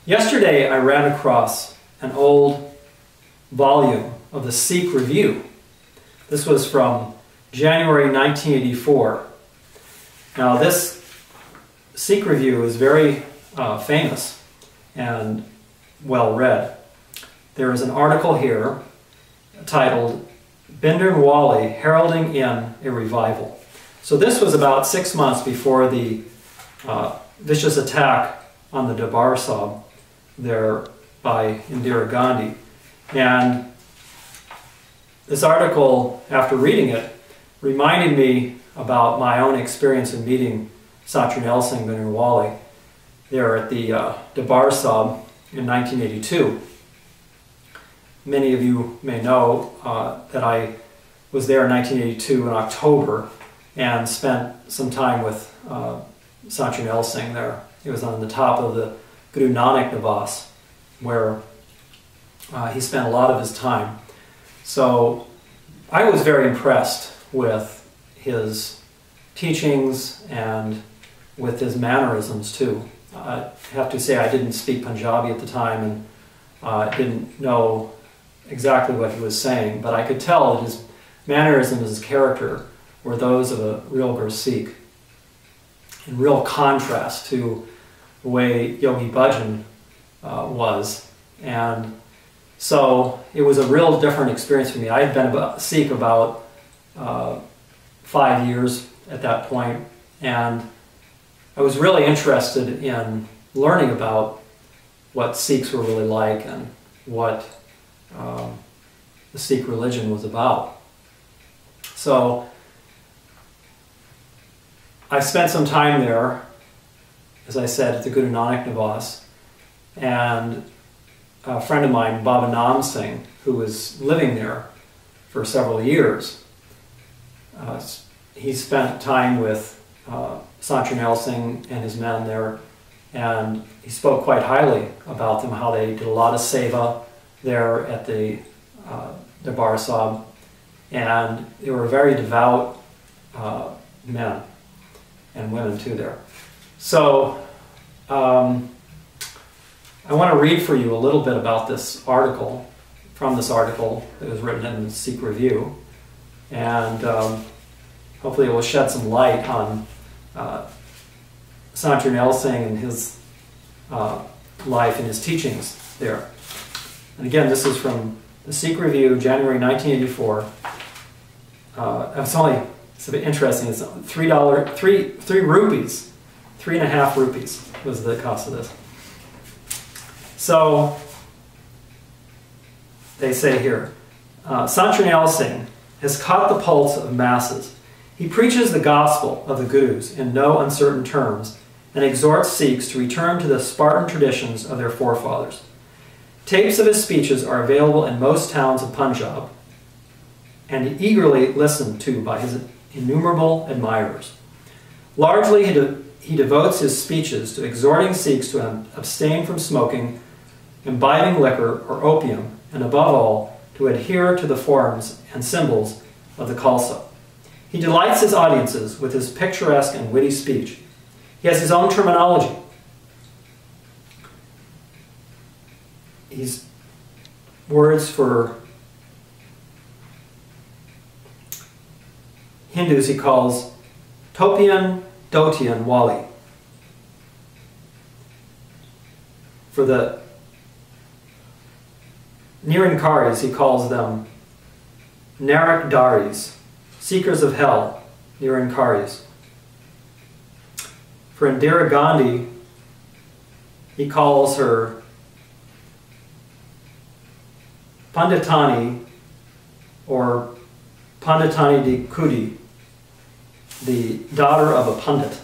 Yesterday I ran across an old volume of the Sikh Review. This was from January 1984. Now this Sikh Review is very famous and well read. There is an article here titled Bhindranwale Heralding in a Revival. So this was about 6 months before the vicious attack on the Darbar Sahib there by Indira Gandhi. And this article, after reading it, reminded me about my own experience in meeting Satyanarayana Singh Bhindranwale there at the Darbar Sahib in 1982. Many of you may know that I was there in 1982 in October and spent some time with Satyanarayana Singh there. He was on the top of the Guru Nanak Nivas, where he spent a lot of his time. So I was very impressed with his teachings and with his mannerisms too. I have to say I didn't speak Punjabi at the time and didn't know exactly what he was saying, but I could tell that his mannerisms and his character were those of a real Gursikh, in real contrast to the way Yogi Bhajan was. And so it was a real different experience for me. I had been a Sikh about 5 years at that point, and I was really interested in learning about what Sikhs were really like and what the Sikh religion was about. So I spent some time there, as I said, at the Guru Nanak Nivas, and a friend of mine, Baba Nam Singh, who was living there for several years, he spent time with Satyanarayana Singh and his men there, and he spoke quite highly about them, how they did a lot of seva there at the Darbar Sahib, and they were very devout men and women too there. So I want to read for you a little bit about this article, from this article that was written in the Sikh Review, and hopefully it will shed some light on Satyanarayana Singh and his life and his teachings there. And again, this is from the Sikh Review, January 1984. It's a bit interesting. It's three rupees, 3.5 rupees was the cost of this. So they say here, Satyanarayana Singh has caught the pulse of masses. He preaches the gospel of the Gurus in no uncertain terms and exhorts Sikhs to return to the Spartan traditions of their forefathers. Tapes of his speeches are available in most towns of Punjab and eagerly listened to by his innumerable admirers. Largely, he devotes his speeches to exhorting Sikhs to abstain from smoking, imbibing liquor or opium, and above all, to adhere to the forms and symbols of the Khalsa. He delights his audiences with his picturesque and witty speech. He has his own terminology. He's words for Hindus he calls Topian, Dotian, Wali. For the Nirankaris he calls them Narak Daris, seekers of hell, Nirankaris. For Indira Gandhi he calls her Panditani or Panditani di Kudi, the daughter of a Pandit.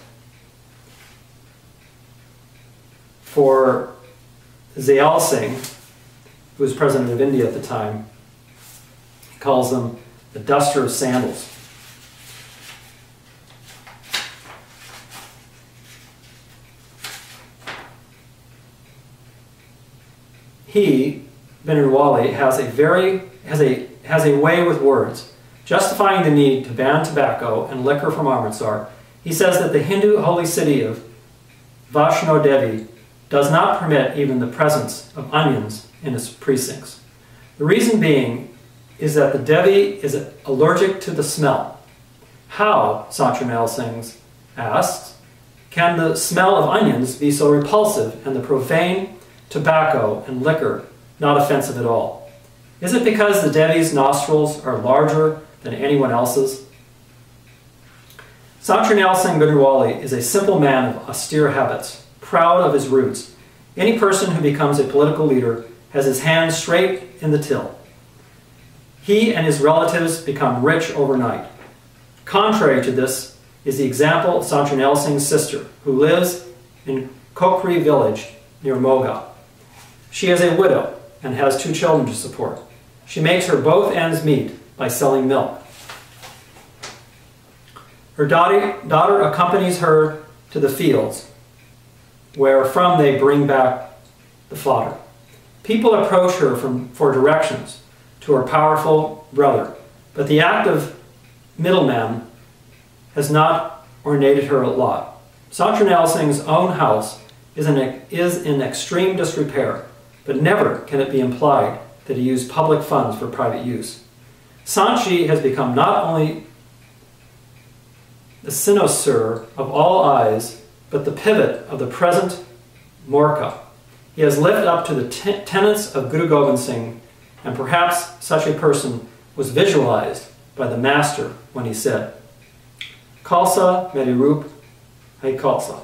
For Zayal Singh, who was president of India at the time, he calls them the duster of sandals. He, Bhindranwale, has a way with words. Justifying the need to ban tobacco and liquor from Amritsar, he says that the Hindu holy city of Vaishno Devi does not permit even the presence of onions in its precincts. The reason being is that the Devi is allergic to the smell. How, Satranel Singh asks, can the smell of onions be so repulsive and the profane tobacco and liquor not offensive at all? Is it because the Devi's nostrils are larger than anyone else's? Satranel Singh Bhadrwali is a simple man of austere habits, proud of his roots. Any person who becomes a political leader has his hands straight in the till. He and his relatives become rich overnight. Contrary to this is the example of Satranel Singh's sister, who lives in Kokri village near Moga. She is a widow and has 2 children to support. She makes her both ends meet by selling milk. Her daughter accompanies her to the fields, where from they bring back the fodder. People approach her for directions to her powerful brother, but the act of middleman has not ornated her lot. Satranel Singh's own house is in extreme disrepair, but never can it be implied that he used public funds for private use. Sanchi has become not only the cynosure of all eyes, but the pivot of the present Morka. He has lived up to the tenets of Guru Gobind Singh, and perhaps such a person was visualized by the Master when he said, Khalsa Meri Roop Hai Khalsa.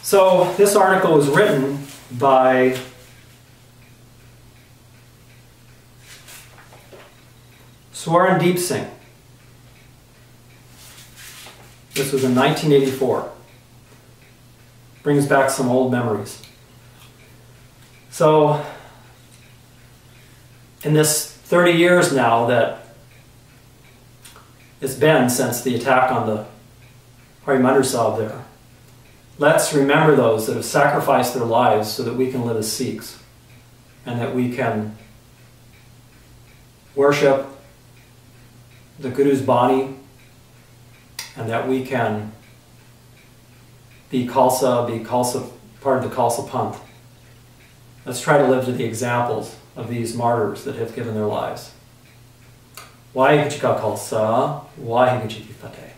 So this article was written by Swarandeep Singh. This was in 1984. Brings back some old memories. So, in this 30 years now that it's been since the attack on the Harimandir Sahib there, let's remember those that have sacrificed their lives so that we can live as Sikhs and that we can worship the Guru's Bani, and that we can be Khalsa, part of the Khalsa Panth. Let's try to live to the examples of these martyrs that have given their lives. Waheguru Ji Ka Khalsa, Waheguru Ji Ki Fateh.